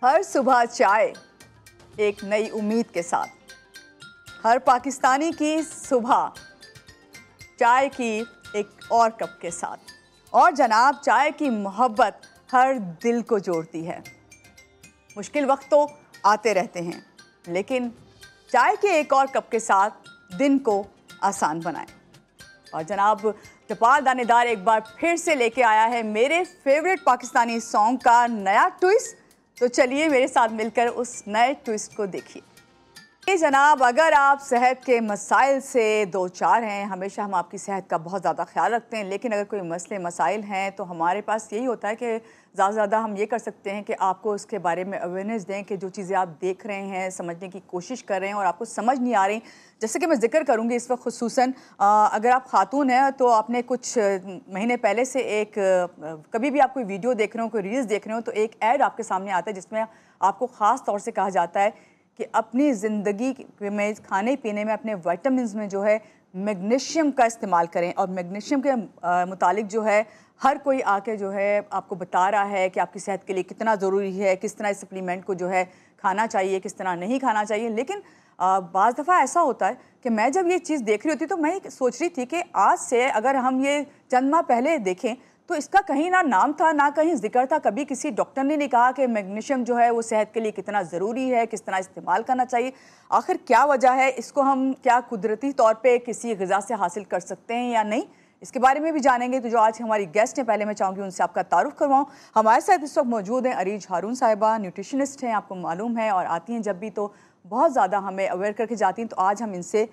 हर सुबह चाय एक नई उम्मीद के साथ, हर पाकिस्तानी की सुबह चाय की एक और कप के साथ। और जनाब, चाय की मोहब्बत हर दिल को जोड़ती है। मुश्किल वक्त तो आते रहते हैं, लेकिन चाय के एक और कप के साथ दिन को आसान बनाएं। और जनाब, जपाल दानेदार एक बार फिर से लेके आया है मेरे फेवरेट पाकिस्तानी सॉन्ग का नया ट्विस्ट। तो चलिए मेरे साथ मिलकर उस नए ट्विस्ट को देखिए। जनाब, अगर आप सेहत के मसाइल से दो चार हैं, हमेशा हम आपकी सेहत का बहुत ज़्यादा ख्याल रखते हैं, लेकिन अगर कोई मसले मसाइल हैं तो हमारे पास यही होता है कि ज़्यादा से ज़्यादा हम ये कर सकते हैं कि आपको उसके बारे में अवेयरनेस दें कि जो चीज़ें आप देख रहे हैं, समझने की कोशिश कर रहे हैं और आपको समझ नहीं आ रही। जैसे कि मैं जिक्र करूंगी इस वक्त खुसूसन, अगर आप खातून हैं तो आपने कुछ महीने पहले से कभी भी आप कोई वीडियो देख रहे हो, कोई रील्स देख रहे हो, तो एक ऐड आपके सामने आता है जिसमें आपको ख़ास तौर से कहा जाता है कि अपनी ज़िंदगी में खाने पीने में अपने विटामिन्स में जो है मैग्नीशियम का इस्तेमाल करें। और मैग्नीशियम के मुतालिक जो है हर कोई आके जो है आपको बता रहा है कि आपकी सेहत के लिए कितना ज़रूरी है, किस तरह इस सप्लीमेंट को जो है खाना चाहिए, किस तरह नहीं खाना चाहिए। लेकिन बाज़ दफ़ा ऐसा होता है कि मैं जब ये चीज़ देख रही होती तो मैं सोच रही थी कि आज से अगर हम ये चंद माह पहले देखें तो इसका कहीं ना नाम था ना कहीं जिक्र था। कभी किसी डॉक्टर ने नहीं कहा कि मैग्नीशियम जो है वो सेहत के लिए कितना ज़रूरी है, किस तरह इस्तेमाल करना चाहिए। आखिर क्या वजह है, इसको हम क्या कुदरती तौर पे किसी ग़िज़ा से हासिल कर सकते हैं या नहीं, इसके बारे में भी जानेंगे। तो जो आज हमारी गेस्ट हैं, पहले मैं चाहूँगी उनसे आपका तारुफ करवाऊँ। हमारे साथ इस वक्त मौजूद हैं अरीज हारून साहिबा, न्यूट्रिशनिस्ट हैं, आपको मालूम है, और आती हैं जब भी तो बहुत ज़्यादा हमें अवेयर करके जाती हैं। तो आज हम इनसे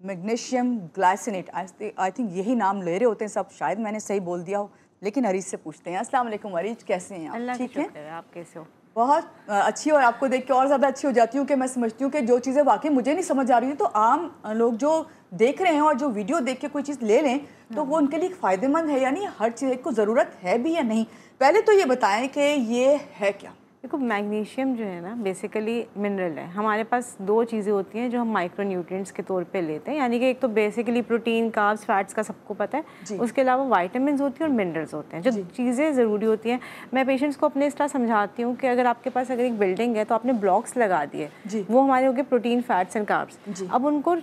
मैग्नीशियम ग्लाइसिनेट, आई थिंक यही नाम ले रहे होते हैं सब, शायद मैंने सही बोल दिया हो, लेकिन अरीज से पूछते हैं। अस्सलाम वालेकुम अरीज, कैसे हैं आप? अल्लाह ठीक है, आप कैसे हो? बहुत अच्छी। और आपको देख के और ज़्यादा अच्छी हो जाती हूँ कि मैं समझती हूँ कि जो चीज़ें वाकई मुझे नहीं समझ आ रही है तो आम लोग जो देख रहे हैं और जो वीडियो देख के कोई चीज़ ले लें तो वो उनके लिए फ़ायदेमंद है या नहीं, हर चीज़ को ज़रूरत है भी या नहीं। पहले तो ये बताएं कि ये है क्या? देखो, मैग्नीशियम जो है ना बेसिकली मिनरल है। हमारे पास दो चीज़ें होती हैं जो हम माइक्रो न्यूट्रिएंट्स के तौर पे लेते हैं, यानी कि एक तो बेसिकली प्रोटीन, कार्ब्स, फैट्स का सबको पता है, उसके अलावा वाइटामिन्स होती हैं और मिनरल्स होते हैं जो चीज़ें ज़रूरी होती हैं। मैं पेशेंट्स को अपने इस तरह समझाती हूँ कि अगर आपके पास अगर एक बिल्डिंग है तो आपने ब्लॉक्स लगा दिए, वो हमारे हो गए प्रोटीन, फैट्स एंड कार्ब्स। अब उनको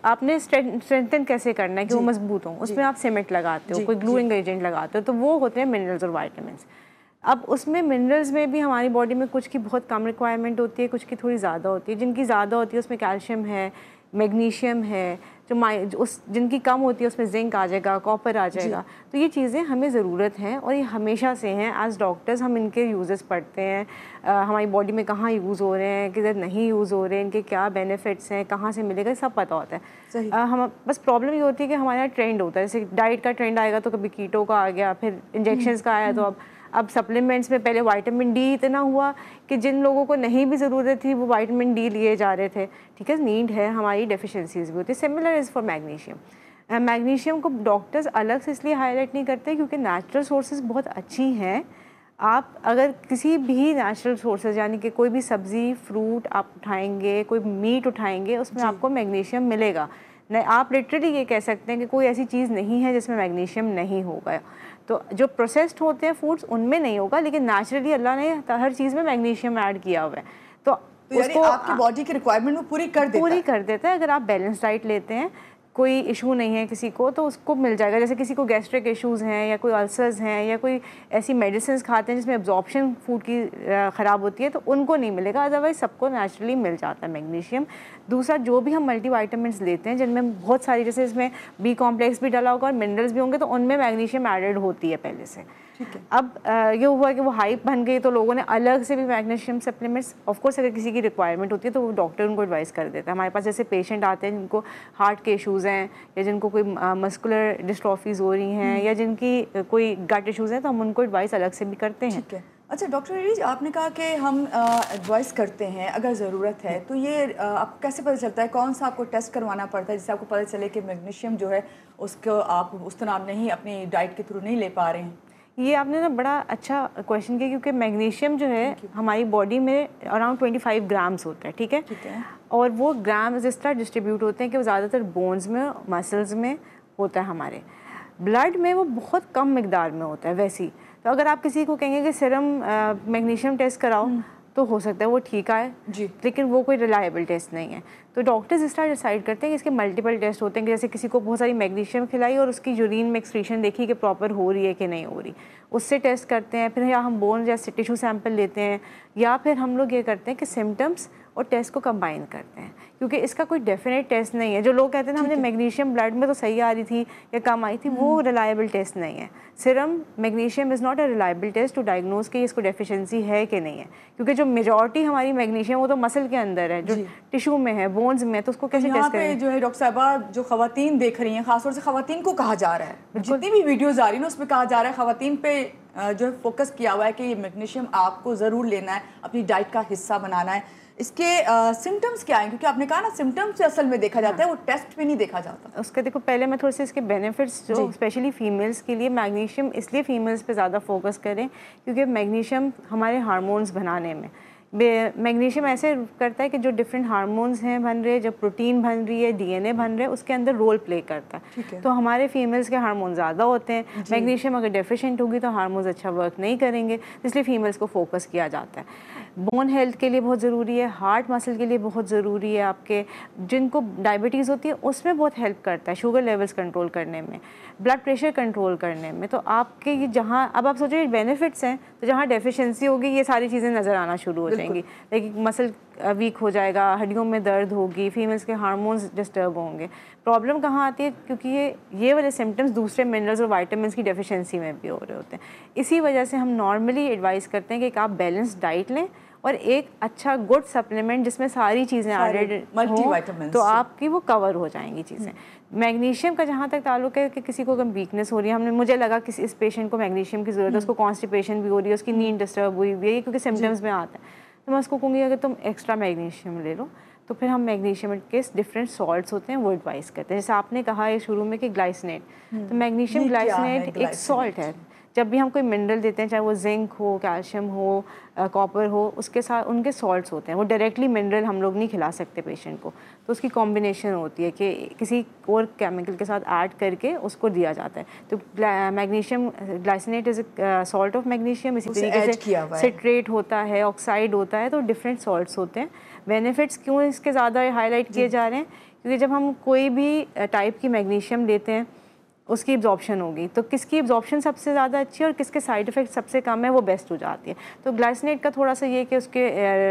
आपने स्ट्रेंथन कैसे करना है कि वो मजबूत हों, उसमें आप सीमेंट लगाते हो, कोई ग्लू इंग्रेडिएंट लगाते हो, तो वो होते हैं मिनरल्स और वाइटामिन्स। अब उसमें मिनरल्स में भी हमारी बॉडी में कुछ की बहुत कम रिक्वायरमेंट होती है, कुछ की थोड़ी ज़्यादा होती है। जिनकी ज़्यादा होती है उसमें कैल्शियम है, मैग्नीशियम है, जिनकी कम होती है उसमें जिंक आ जाएगा, कॉपर आ जाएगा। तो ये चीज़ें हमें ज़रूरत हैं और ये हमेशा से हैं। एज डॉक्टर्स हम इनके यूजेस पढ़ते हैं, हमारी बॉडी में कहाँ यूज़ हो रहे हैं, किधर नहीं यूज़ हो रहे हैं, इनके क्या बेनिफिट्स हैं, कहाँ से मिलेगा, सब पता होता है। हम बस प्रॉब्लम ये होती है कि हमारा ट्रेंड होता है, जैसे डाइट का ट्रेंड आएगा तो कभी कीटो का आ गया, फिर इंजेक्शंस का आया, तो अब सप्लीमेंट्स में पहले विटामिन डी इतना हुआ कि जिन लोगों को नहीं भी ज़रूरत थी वो विटामिन डी लिए जा रहे थे। ठीक है, नीड है, हमारी डेफिशिएंसीज भी होती है। Similar is for magnesium. Magnesium को डॉक्टर्स अलग से इसलिए हाईलाइट नहीं करते क्योंकि नेचुरल सोर्सेज बहुत अच्छी हैं। आप अगर किसी भी नेचुरल सोर्सेज यानी कि कोई भी सब्ज़ी, फ्रूट आप उठाएंगे, कोई मीट उठाएंगे, उसमें आपको मैग्नीशियम मिलेगा। नहीं, आप लिटरली ये कह सकते हैं कि कोई ऐसी चीज़ नहीं है जिसमें मैग्नीशियम नहीं होगा। तो जो प्रोसेस्ड होते हैं फूड्स उनमें नहीं होगा, लेकिन नेचुरली अल्लाह ने हर चीज़ में मैग्नीशियम ऐड किया हुआ है। तो उसको आपकी बॉडी की रिक्वायरमेंट वो पूरी कर देता है। अगर आप बैलेंस डाइट लेते हैं, कोई इशू नहीं है किसी को, तो उसको मिल जाएगा। जैसे किसी को गैस्ट्रिक इश्यूज़ हैं या कोई अल्सर्स हैं या कोई ऐसी मेडिसिन खाते हैं जिसमें एब्जॉर्प्शन फूड की ख़राब होती है, तो उनको नहीं मिलेगा। अदरवाइज सबको नेचुरली मिल जाता है मैग्नीशियम। दूसरा, जो भी हम मल्टीविटामिन्स लेते हैं जिनमें बहुत सारी, जैसे इसमें बी कॉम्प्लेक्स भी डाला होगा और मिनरल्स भी होंगे, तो उनमें मैग्नीशियम एडेड होती है पहले से। ठीक है। अब ये हुआ कि वो हाइप बन गई तो लोगों ने अलग से भी मैग्नीशियम सप्लीमेंट्स, ऑफ कोर्स अगर किसी की रिक्वायरमेंट होती है तो वो डॉक्टर उनको एडवाइस कर देता है। हमारे पास जैसे पेशेंट आते हैं जिनको हार्ट के इश्यूज़ हैं या जिनको कोई मस्कुलर डिस्ट्रॉफीज़ हो रही हैं या जिनकी कोई गट इश्यूज़ हैं, तो हम उनको एडवाइस अलग से भी करते हैं। ठीक है। अच्छा डॉक्टर अरीज, आपने कहा कि हम एडवाइस करते हैं अगर ज़रूरत है, तो ये आपको कैसे पता चलता है, कौन सा आपको टेस्ट करवाना पड़ता है जिससे आपको पता चले कि मैग्नीशियम जो है उसको आप उस तरह नहीं अपनी डाइट के थ्रू नहीं ले पा रहे हैं? ये आपने ना बड़ा अच्छा क्वेश्चन किया, क्योंकि मैग्नीशियम जो है हमारी बॉडी में अराउंड 25 ग्राम्स होता है। ठीक है। और वो ग्राम्स इस तरह डिस्ट्रीब्यूट होते हैं कि वो ज़्यादातर बोन्स में, मसल्स में होता है। हमारे ब्लड में वो बहुत कम मिकदार में होता है वैसे ही। तो अगर आप किसी को कहेंगे कि सीरम मैग्नीशियम टेस्ट कराओ, तो हो सकता है वो ठीक आए जी, लेकिन वो कोई रिलायबल टेस्ट नहीं है। तो डॉक्टर्स इस तरह डिसाइड करते हैं कि इसके मल्टीपल टेस्ट होते हैं कि जैसे किसी को बहुत सारी मैग्नीशियम खिलाई और उसकी यूरिन में एक्सक्रीशन देखी कि प्रॉपर हो रही है कि नहीं हो रही, उससे टेस्ट करते हैं। फिर या हम बोन या टिश्यू सैंपल लेते हैं, या फिर हम लोग ये करते हैं कि सिम्टम्स और टेस्ट को कंबाइन करते हैं, क्योंकि इसका कोई डेफिनेट टेस्ट नहीं है। जो लोग कहते हैं ना हमने मैग्नीशियम ब्लड में तो सही आ रही थी या कम आई थी, वो रिलायबल टेस्ट नहीं है। Serum magnesium is not a reliable test to diagnose कि इसको डेफिशिएंसी है कि नहीं है, क्योंकि जो मेजॉरिटी हमारी मैग्नीशियम वो तो मसल के अंदर है, जो टिश्यू में है, बोन्स में, तो उसको कैसे टेस्ट करें? जो है डॉक्टर साहबा, जो खवातीन देख रही हैं, खासतौर से खवातीन को कहा जा रहा है, जितनी भी वीडियोज आ रही है ना उसमें कहा जा रहा है खवातीन पे जो है फोकस किया हुआ है कि ये मैग्नीशियम आपको ज़रूर लेना है, अपनी डाइट का हिस्सा बनाना है। इसके सिम्टम्स क्या हैं, क्योंकि आपने कहा ना सिम्टम्स असल में देखा जाता है, वो टेस्ट में नहीं देखा जाता। उसका देखो, पहले मैं थोड़े से इसके बेनिफिट्स जो स्पेशली फीमेल्स के लिए मैग्नीशियम इसलिए फीमेल्स पे ज़्यादा फोकस करें क्योंकि मैग्नीशियम हमारे हार्मोन्स बनाने में, मैग्नीशियम ऐसे करता है कि जो डिफरेंट हार्मोन्स हैं बन रहे, जब प्रोटीन बन रही है, डीएनए बन रहे, उसके अंदर रोल प्ले करता है। तो हमारे फीमेल्स के हार्मोन ज़्यादा होते हैं, मैग्नीशियम अगर डेफिशिएंट होगी तो हार्मोन्स अच्छा वर्क नहीं करेंगे, इसलिए फीमेल्स को फोकस किया जाता है। बोन हेल्थ के लिए बहुत ज़रूरी है, हार्ट मसल के लिए बहुत ज़रूरी है, आपके जिनको डायबिटीज़ होती है उसमें बहुत हेल्प करता है, शुगर लेवल्स कंट्रोल करने में, ब्लड प्रेशर कंट्रोल करने में। तो आपके ये जहाँ अब आप सोचिए बेनिफिट्स हैं, तो जहाँ डेफिशिएंसी होगी ये सारी चीज़ें नज़र आना शुरू हो जाएंगी, लेकिन मसल वीक हो जाएगा, हड्डियों में दर्द होगी, फीमेल्स के हार्मोन्स डिस्टर्ब होंगे। प्रॉब्लम कहाँ आती है, क्योंकि ये वाले सिम्टम्स दूसरे मिनरल्स और वाइटामिन्स की डेफिशिएंसी में भी हो रहे होते हैं। इसी वजह से हम नॉर्मली एडवाइस करते हैं कि आप बैलेंस डाइट लें और एक अच्छा गुड सप्लीमेंट जिसमें सारी चीज़ें एडेड हों, तो आपकी वो कवर हो जाएंगी चीज़ें। मैग्नीशियम का जहाँ तक ताल्लुक है कि किसी को अगर वीकनेस हो रही है, मुझे लगा कि इस पेशेंट को मैग्नीशियम की ज़रूरत है, उसको कॉन्स्टिपेशन भी हो रही है, उसकी नींद डिस्टर्ब हुई है, क्योंकि सिम्टम्स में आता है, तो मैं उसको कहूँगी अगर तुम एक्स्ट्रा मैग्नीशियम ले लो। तो फिर हम मैग्नीशियम के डिफरेंट सॉल्ट्स होते हैं वो एडवाइस करते हैं। जैसे आपने कहा है शुरू में कि ग्लाइसिनेट, तो मैग्नीशियम ग्लाइसिनेट एक सॉल्ट है। जब भी हम कोई मिनरल देते हैं, चाहे वो जिंक हो, कैल्शियम हो, कॉपर हो, उसके साथ उनके सॉल्ट्स होते हैं। वो डायरेक्टली मिनरल हम लोग नहीं खिला सकते पेशेंट को, तो उसकी कॉम्बिनेशन होती है कि किसी और केमिकल के साथ ऐड करके उसको दिया जाता है। तो magnesium glycinate is salt of magnesium, इसी तरीके से सिट्रेट होता है, ऑक्साइड होता है, तो डिफरेंट सॉल्ट्स होते हैं। बेनिफिट्स क्यों इसके ज़्यादा हाईलाइट किए जा रहे हैं, क्योंकि जब हम कोई भी टाइप की मैग्नीशियम लेते हैं उसकी एब्जॉर्प्शन होगी, तो किसकी एब्जॉर्प्शन सबसे ज़्यादा अच्छी है और किसके साइड इफेक्ट सबसे कम है, वो बेस्ट हो जाती है। तो ग्लाइसिनेट का थोड़ा सा ये कि उसके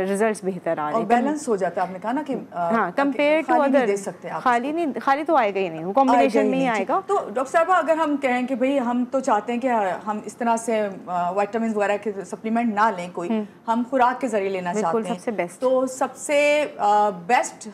रिजल्ट्स बेहतर आ रहे हैं, बैलेंस हो जाता है। आपने कहा ना कि हाँ, कंपेयर टू अदर, खाली नहीं, खाली तो आएगा ही नहीं, वो कॉम्बिनेशन में ही आएगा। तो डॉक्टर साहब अगर हम कहें कि भाई हम तो चाहते हैं कि हम इस तरह से विटामिन वगैरह के सप्लीमेंट ना लें, कोई हम खुराक के जरिए लेना चाहते हैं, सबसे बेस्ट, तो सबसे बेस्ट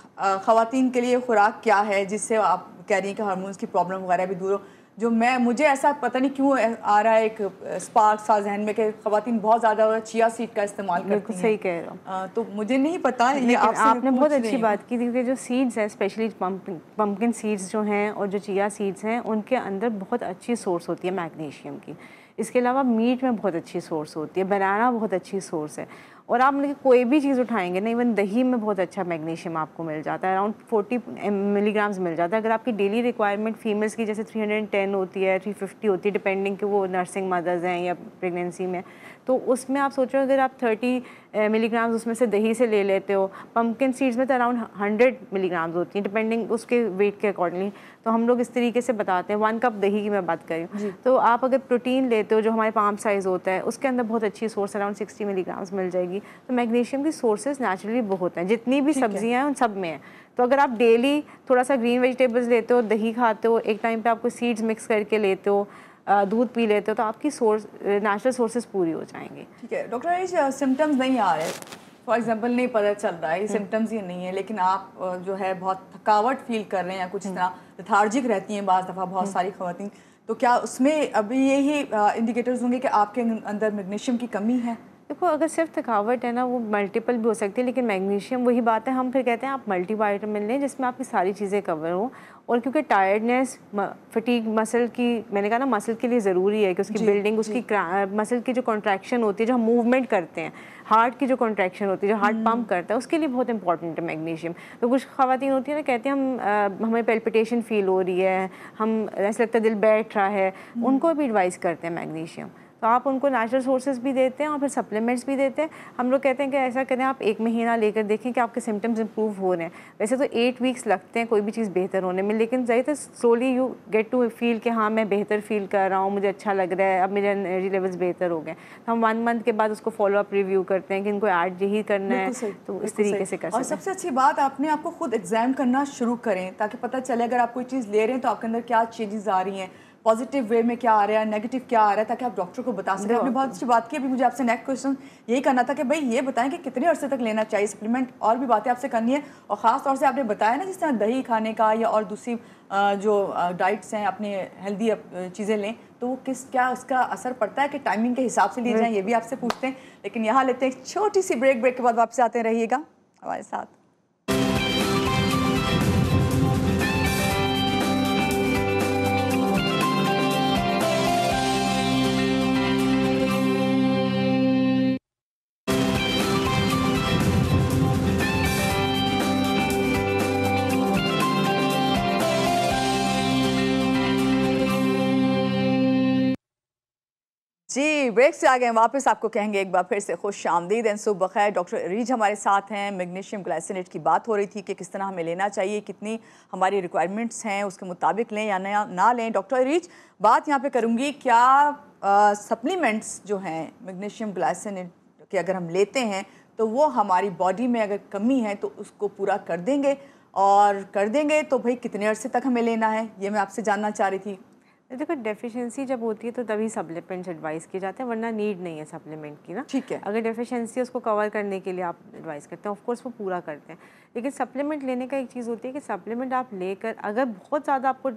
खवातीन के लिए खुराक क्या है जिससे आप कह रही हैं कि हार्मोन्स की प्रॉब्लम वगैरह भी दूर हो? जो मुझे ऐसा पता नहीं क्यों आ रहा है एक स्पार्क सा जहन में कि खवातीन बहुत ज़्यादा चिया सीड का इस्तेमाल करती हैं। सही कह रहा हूँ, तो मुझे नहीं पता, ये आपने बहुत अच्छी बात की थी कि जो सीड्स हैं, स्पेशली पम्पकिन सीड्स जो हैं और जो चिया सीड्स हैं, उनके अंदर बहुत अच्छी सोर्स होती है मैग्नीशियम की। इसके अलावा मीट में बहुत अच्छी सोर्स होती है, बनाना बहुत अच्छी सोर्स है, और आप मतलब कोई भी चीज़ उठाएंगे ना, इवन दही में बहुत अच्छा मैग्नीशियम आपको मिल जाता है, अराउंड 40 मिलीग्राम्स मिल जाता है। अगर आपकी डेली रिक्वायरमेंट फीमेल्स की जैसे 310 होती है, 350 होती है, डिपेंडिंग कि वो नर्सिंग मदर्स हैं या प्रेगनेंसी में, तो उसमें आप सोचो अगर आप 30 मिलीग्राम्स उसमें से दही से ले लेते हो। पम्पकिन सीड्स में तो अराउंड 100 मिलीग्राम्स होती हैं, डिपेंडिंग उसके वेट के अकॉर्डिंगली। तो हम लोग इस तरीके से बताते हैं, 1 कप दही की मैं बात करूँ, तो आप अगर प्रोटीन लेते हो जो हमारे पाम साइज़ होता है, उसके अंदर बहुत अच्छी सोर्स अराउंड 60 मिलीग्राम्स मिल जाएगी। तो मैग्नीशियम की सोर्सेज नेचुरली बहुत हैं, जितनी भी सब्जियां हैं उन सब में है। तो अगर आप डेली थोड़ा सा ग्रीन वेजिटेबल्स लेते हो, दही खाते हो, एक टाइम पे आपको सीड्स मिक्स करके लेते हो, दूध पी लेते हो, तो आपकी नेचुरल सोर्सेज पूरी हो जाएंगी। ठीक है डॉक्टर, ये सिम्टम्स नहीं आ रहे, फॉर एग्जांपल नहीं पता चल रहा है ये सिम्टम्स ये नहीं है, लेकिन आप जो है बहुत थकावट फील कर रहे हैं या कुछ इस तरह लेथार्जिक रहती हैं बाज़ दफ़ा बहुत सारी ख़वातीन, तो क्या उसमें अभी यही इंडिकेटर्स होंगे कि आपके अंदर मैग्नीशियम की कमी है? देखो, अगर सिर्फ थकावट है ना, वो मल्टीपल भी हो सकती है, लेकिन मैग्नीशियम वही बात है, हम फिर कहते हैं आप मल्टीविटामिन लें जिसमें आपकी सारी चीज़ें कवर हो। और क्योंकि टायर्डनेस, फटीग मसल की, मैंने कहा ना मसल के लिए ज़रूरी है कि उसकी बिल्डिंग, उसकी मसल की जो कॉन्ट्रैक्शन होती है, जो हम मूवमेंट करते हैं, हार्ट की जो कॉन्ट्रैक्शन होती है, जो हार्ट पंप करता है, उसके लिए बहुत इंपॉर्टेंट है मैग्नीशियम। तो कुछ ख़वातीन होती है ना, कहते हैं हमें पेल्पिटेशन फील हो रही है, हम ऐसा लगता है दिल बैठ रहा है, उनको भी एडवाइस करते हैं मैग्नीशियम। तो आप उनको नेचुरल सोर्सेज भी देते हैं और फिर सप्लीमेंट्स भी देते हैं। हम लोग कहते हैं कि ऐसा करें, आप 1 महीना लेकर देखें कि आपके सिम्टम्स इंप्रूव हो रहे हैं। वैसे तो 8 वीक्स लगते हैं कोई भी चीज़ बेहतर होने में, लेकिन ज़्यादातर slowly you get to feel कि हाँ मैं बेहतर फील कर रहा हूँ, मुझे अच्छा लग रहा है, अब मेरे एनर्जी लेवल्स बेहतर हो गए। तो हम 1 मंथ के बाद उसको फॉलो अप रिव्यू करते हैं कि इनको ऐड यही करना है, तो इस तरीके से कर सकते हैं। और सबसे अच्छी बात, आपने आपको खुद एग्जाम करना शुरू करें ताकि पता चले अगर आप कोई चीज़ ले रहे हैं तो आपके अंदर क्या चेंजेस आ रही हैं, पॉजिटिव वे में क्या आ रहा है, नेगेटिव क्या आ रहा है, ताकि आप डॉक्टर को बता सकें। आपने बहुत अच्छी बात की। अभी मुझे आपसे नेक्स्ट क्वेश्चन यही करना था कि भाई ये बताएं कि कितने अरसे तक लेना चाहिए सप्लीमेंट, और भी बातें आपसे करनी है। और ख़ास तौर से आपने बताया ना जिस तरह दही खाने का या और दूसरी जो डाइट्स हैं अपने हेल्दी चीज़ें लें, तो वो क्या उसका असर पड़ता है कि टाइमिंग के हिसाब से लिए जाएँ, ये भी आपसे पूछते हैं। लेकिन यहाँ लेते हैं एक छोटी सी ब्रेक के बाद वापस आते रहिएगा हमारे साथ। जी, ब्रेक से आ गए वापस। आपको कहेंगे एक बार फिर से खुश आमदीद एंड सुबह खैर। डॉक्टर अरीज हमारे साथ हैं। मैग्नीशियम ग्लाइसिनेट की बात हो रही थी कि किस तरह हमें लेना चाहिए, कितनी हमारी रिक्वायरमेंट्स हैं उसके मुताबिक लें या ना लें। डॉक्टर अरीज, बात यहाँ पे करूँगी, क्या सप्लीमेंट्स जो हैं मैग्नीशियम ग्लाइसिनेट के अगर हम लेते हैं तो वो हमारी बॉडी में अगर कमी है तो उसको पूरा कर देंगे, और कर देंगे तो भाई कितने अरसे तक हमें लेना है, ये मैं आपसे जानना चाह रही थी। देखो, डेफिशिएंसी जब होती है तो तभी सप्लीमेंट्स एडवाइस किए जाते हैं, वरना नीड नहीं है सप्लीमेंट की ना। ठीक है। अगर डेफिशिएंसी उसको कवर करने के लिए आप एडवाइस करते हैं, ऑफ कोर्स वो पूरा करते हैं। लेकिन सप्लीमेंट लेने का एक चीज़ होती है कि सप्लीमेंट आप लेकर अगर बहुत ज़्यादा आपको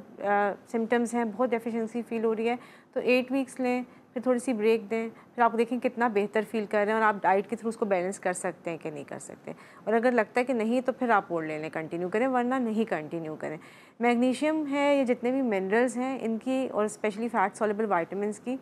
सिम्टम्स हैं, बहुत डेफिशिएंसी फील हो रही है, तो 8 वीक्स लें, फिर थोड़ी सी ब्रेक दें, फिर आप देखें कितना बेहतर फील कर रहे हैं और आप डाइट के थ्रू उसको बैलेंस कर सकते हैं कि नहीं कर सकते। और अगर लगता है कि नहीं तो फिर आप और लेने कंटिन्यू करें, वरना नहीं कंटिन्यू करें। मैग्नीशियम है, ये जितने भी मिनरल्स हैं इनकी, और स्पेशली फैट सॉल्युबल विटामिन्स की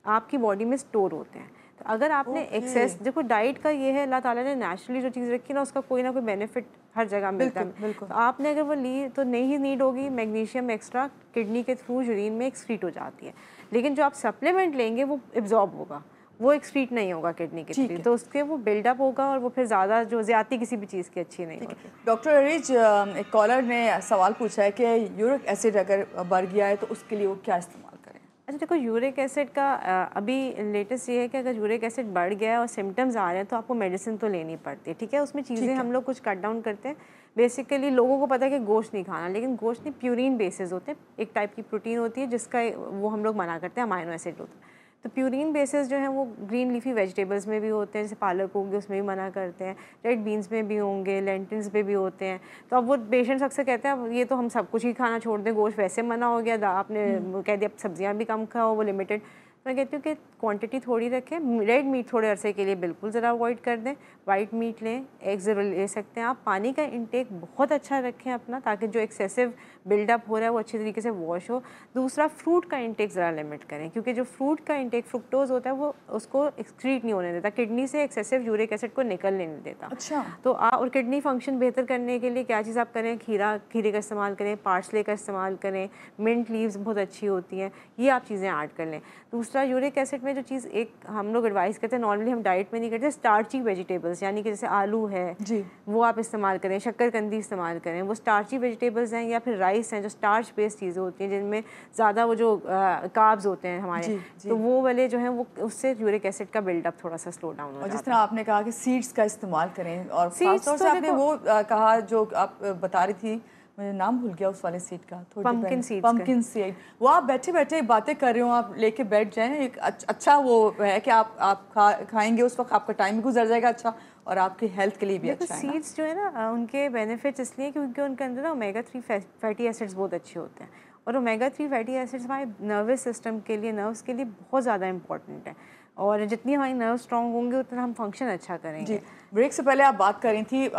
आपकी बॉडी में स्टोर होते हैं। तो अगर आपने एक्सेस, देखो डाइट का ये है, अल्लाह ताला ने नेचुरली जो चीज़ रखी ना उसका कोई ना कोई बेनिफिट हर जगह मिलता है। तो आपने अगर वो ली तो नहीं नीड होगी मैग्नीशियम एक्स्ट्रा, किडनी के थ्रू यूरिन में एक्सक्रीट हो जाती है। लेकिन जो आप सप्लीमेंट लेंगे वो एब्जॉर्ब होगा, वो एक्सक्रीट नहीं होगा किडनी के थ्रू, तो उसके वो बिल्डअप होगा और वो फिर ज़्यादा जो ज़्यादती किसी भी चीज़ की अच्छी नहीं होती। डॉक्टर अरीज, एक कॉलर ने सवाल पूछा है कि यूरिक एसिड अगर बढ़ गया है तो उसके लिए वो क्या इस्तेमाल करें? अच्छा देखो, यूरिक एसिड का अभी लेटेस्ट ये है कि अगर यूरिक एसिड बढ़ गया है और सिम्टम्स आ रहे हैं तो आपको मेडिसिन तो लेनी पड़ती है, ठीक है। उसमें चीज़ें हम लोग कुछ कट डाउन करते हैं। बेसिकली लोगों को पता है कि गोश्त नहीं खाना, लेकिन गोश्त नहीं, प्यूरिन बेसिस होते हैं, एक टाइप की प्रोटीन होती है जिसका वो हम लोग मना करते हैं, अमाइनो एसिड होता है। तो प्यूरिन बेसिस जो है वो ग्रीन लीफी वेजिटेबल्स में भी होते हैं, जैसे पालक होगी उसमें भी मना करते हैं, रेड बीन्स में भी होंगे, लेंटिल्स में भी होते हैं। तो अब वो पेशेंट्स अक्सर कहते हैं ये तो हम सब कुछ ही खाना छोड़ दें, गोश्त वैसे मना हो गया, आपने कह दिया सब्जियां भी कम खाओ, वो लिमिटेड। मैं कहती हूँ कि क्वांटिटी थोड़ी रखें। रेड मीट थोड़े अरसे के लिए बिल्कुल ज़रा अवॉइड कर दें, वाइट मीट लें, एग ज़रूर ले सकते हैं आप। पानी का इंटेक बहुत अच्छा रखें अपना, ताकि जो एक्सेसिव बिल्डअप हो रहा है वो अच्छी तरीके से वॉश हो। दूसरा, फ्रूट का इंटेक ज़रा लिमिट करें, क्योंकि जो फ्रूट का इंटेक फ्रुक्टोज होता है वो उसको एक्सक्रीट नहीं होने देता, किडनी से एक्सेसिव यूरिक एसिड को निकलने नहीं देता। अच्छा। तो और किडनी फंक्शन बेहतर करने के लिए क्या चीज़ आप करें, खीरे का इस्तेमाल करें, पार्सले का इस्तेमाल करें, मिंट लीव्स बहुत अच्छी होती हैं, ये आप चीज़ें ऐड कर लें। दूसरा, यूरिक एसिड में जो चीज़ एक हम लोग एडवाइस करते हैं, नॉर्मली हम डाइट में नहीं करते, स्टार्ची वेजिटेबल्स, यानी कि जैसे आलू है जी, वो आप इस्तेमाल करें, शक्करकंदी इस्तेमाल करें। वो स्टार्ची वेजिटेबल्स हैं, या फिर राइस हैं जो स्टार्च बेस्ड चीज़ें होती हैं, जिनमें ज़्यादा वो जो कार्ब्स होते हैं हमारे, तो वो वाले जो हैं वो उससे यूरिक एसिड का बिल्डअप थोड़ा सा स्लो डाउन हो जाता है। और जिस तरह आपने कहा कि सीड्स का इस्तेमाल करें, और खास तौर से आपने वो कहा जो आप बता रही थी, मुझे नाम भूल गया उस वाले सीड का, पंपकिन सीड। वो आप बैठे बैठे बातें कर रहे हो, आप लेके बैठ जाएं, एक अच्छा वो है कि आप खाएंगे उस वक्त आपका टाइम भी गुजर जाएगा अच्छा, और आपकी हेल्थ के लिए भी अच्छा है। सीड्स जो है ना, उनके बेनिफिट्स इसलिए क्योंकि उनके अंदर ना ओमेगा 3 फैटी एसिड्स बहुत अच्छे होते हैं, और ओमेगा 3 फैटी एसिड्स हमारे नर्वस सिस्टम के लिए, नर्व्स के लिए बहुत ज़्यादा इंपॉर्टेंट है, और जितनी हमारी नर्व स्ट्रॉन्ग होंगे उतना हम फंक्शन अच्छा करेंगे। जी, ब्रेक से पहले आप बात कर रही थी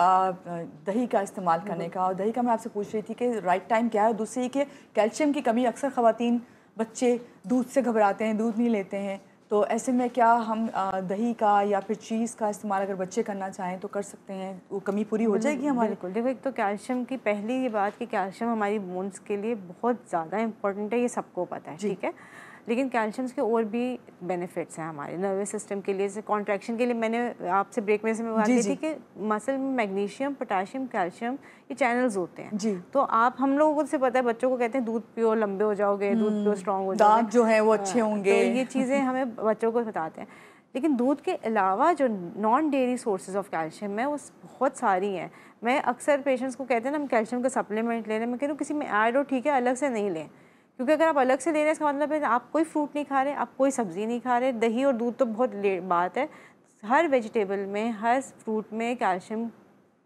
दही का इस्तेमाल करने का, और दही का मैं आपसे पूछ रही थी कि राइट टाइम क्या है। दूसरी कि कैल्शियम की कमी, अक्सर ख़वातीन बच्चे दूध से घबराते हैं, दूध नहीं लेते हैं, तो ऐसे में क्या हम दही का या फिर चीज़ का इस्तेमाल अगर बच्चे करना चाहें तो कर सकते हैं, वो कमी पूरी हो जाएगी हमारी? बिल्कुल। देखो, एक तो कैल्शियम की पहली ये बात कि कैल्शियम हमारी बोन्स के लिए बहुत ज़्यादा इंपॉर्टेंट है, ये सबको पता है, ठीक है। लेकिन कैल्शियम के और भी बेनिफिट्स हैं हमारे नर्वस सिस्टम के लिए। जैसे कॉन्ट्रैक्शन के लिए मैंने आपसे ब्रेक में से मैं बात की थी कि मसल में मैग्नीशियम, पोटाशियम, कैल्शियम ये चैनल्स होते हैं। तो आप हम लोगों से पता है, बच्चों को कहते हैं दूध पियो लंबे हो जाओगे, दूध पियो स्ट्रॉन्ग हो जाओगे, दांत जो है वो अच्छे होंगे, तो ये चीज़ें हमें बच्चों को बताते हैं। लेकिन दूध के अलावा जो non dairy sources of calcium है वो बहुत सारी हैं। मैं अक्सर पेशेंट्स को कहते हैं ना हम कैल्शियम का सप्लीमेंट ले रहे हैं, मैं कह रही हूँ किसी में ऐड हो ठीक है, अलग से नहीं लें, क्योंकि अगर आप अलग से ले रहे हैं इसका मतलब है आप कोई फ्रूट नहीं खा रहे, आप कोई सब्ज़ी नहीं खा रहे। दही और दूध तो बहुत बात है, हर वेजिटेबल में, हर फ्रूट में कैल्शियम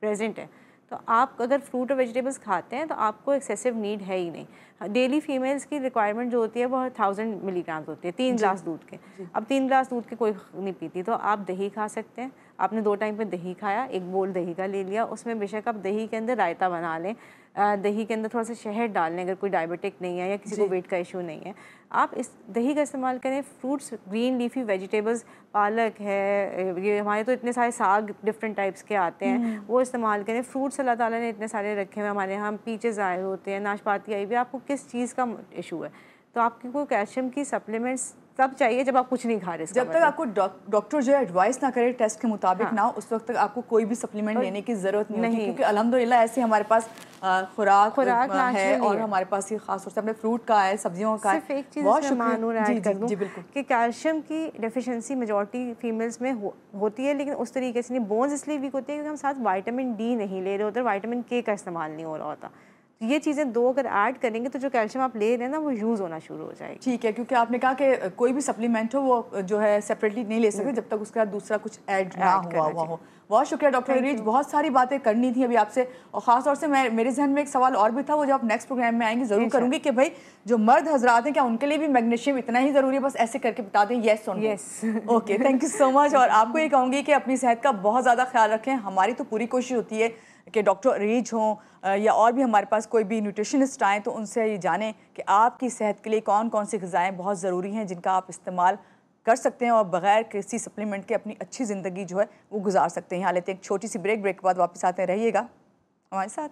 प्रेजेंट है। तो आप अगर फ्रूट और वेजिटेबल्स खाते हैं तो आपको एक्सेसिव नीड है ही नहीं। डेली फीमेल्स की रिक्वायरमेंट जो होती है वो 1000 मिलीग्राम्स होती है 3 ग्लास दूध के। अब 3 ग्लास दूध के कोई नहीं पीती, तो आप दही खा सकते हैं। आपने 2 टाइम पे दही खाया, 1 बोल दही का ले लिया, उसमें बेशक आप दही के अंदर रायता बना लें, दही के अंदर थोड़ा सा शहद डाल लें अगर कोई डायबिटिक नहीं है या किसी को वेट का इशू नहीं है। आप इस दही का इस्तेमाल करें। फ्रूट्स, ग्रीन लीफी वेजिटेबल्स, पालक है, ये हमारे तो इतने सारे साग डिफरेंट टाइप्स के आते हैं, वो इस्तेमाल करें। फ्रूट्स अल्लाह ताला ने इतने सारे रखे हुए हमारे यहाँ, पीचेस आए होते हैं, नाशपाती आई हुई। आपको किस चीज़ का इशू है, तो आपकी कोई कैल्शियम की सप्लीमेंट्स तब चाहिए जब आप कुछ नहीं खा रहे। जब तक आपको डॉक्टर जो है एडवाइस ना करे, टेस्ट के मुताबिक ना, उस वक्त तक आपको कोई भी सप्लीमेंट लेने की ज़रूरत नहीं होती, क्योंकि अल्हम्दुलिल्लाह ऐसे हमारे पास खुराक है और हमारे पास ये खास तौर से अपने फ्रूट का है, सब्जियों का है। सिर्फ एक चीज़ ऐड कर दूं कि कैल्शियम की डेफिशिएंसी मेजॉरिटी फीमेल्स में होती है, लेकिन उस तरीके से नहीं। बोन्स इसलिए वीक होती है क्योंकि हम साथ विटामिन डी नहीं ले रहे होते, विटामिन के का इस्तेमाल नहीं हो रहा होता। ये चीज़ें 2 अगर ऐड करेंगे तो जो कैल्शियम आप ले रहे हैं ना वो यूज़ होना शुरू हो जाएगी। ठीक है, क्योंकि आपने कहा कि कोई भी सप्लीमेंट हो वो जो है सेपरेटली नहीं ले सकते जब तक उसका दूसरा कुछ ऐड ना हुआ हो। बहुत शुक्रिया डॉक्टर रीच, बहुत सारी बातें करनी थी अभी आपसे, और ख़ास तौर से मेरे जहन में एक सवाल और भी था, वो जो आप नेक्स्ट प्रोग्राम में आएंगे ज़रूर करूँगी कि भाई जो मर्द हजरात हैं क्या उनके लिए भी मैग्नीशियम इतना ही ज़रूरी है? बस ऐसे करके बता दें येस और no. Okay, thank you so much. और आपको ये कहूँगी कि अपनी सेहत का बहुत ज़्यादा ख्याल रखें। हमारी तो पूरी कोशिश होती है कि डॉक्टर रीच हों या और भी हमारे पास कोई भी न्यूट्रिशनिस्ट आएँ तो उनसे ये जानें कि आपकी सेहत के लिए कौन कौन सी ग़िज़ाएँ बहुत ज़रूरी हैं जिनका आप इस्तेमाल कर सकते हैं और बगैर किसी सप्लीमेंट के अपनी अच्छी ज़िंदगी जो है वो गुजार सकते हैं। यहाँ लेते हैं एक छोटी सी ब्रेक के बाद वापस आते हैं, रहिएगा हमारे साथ।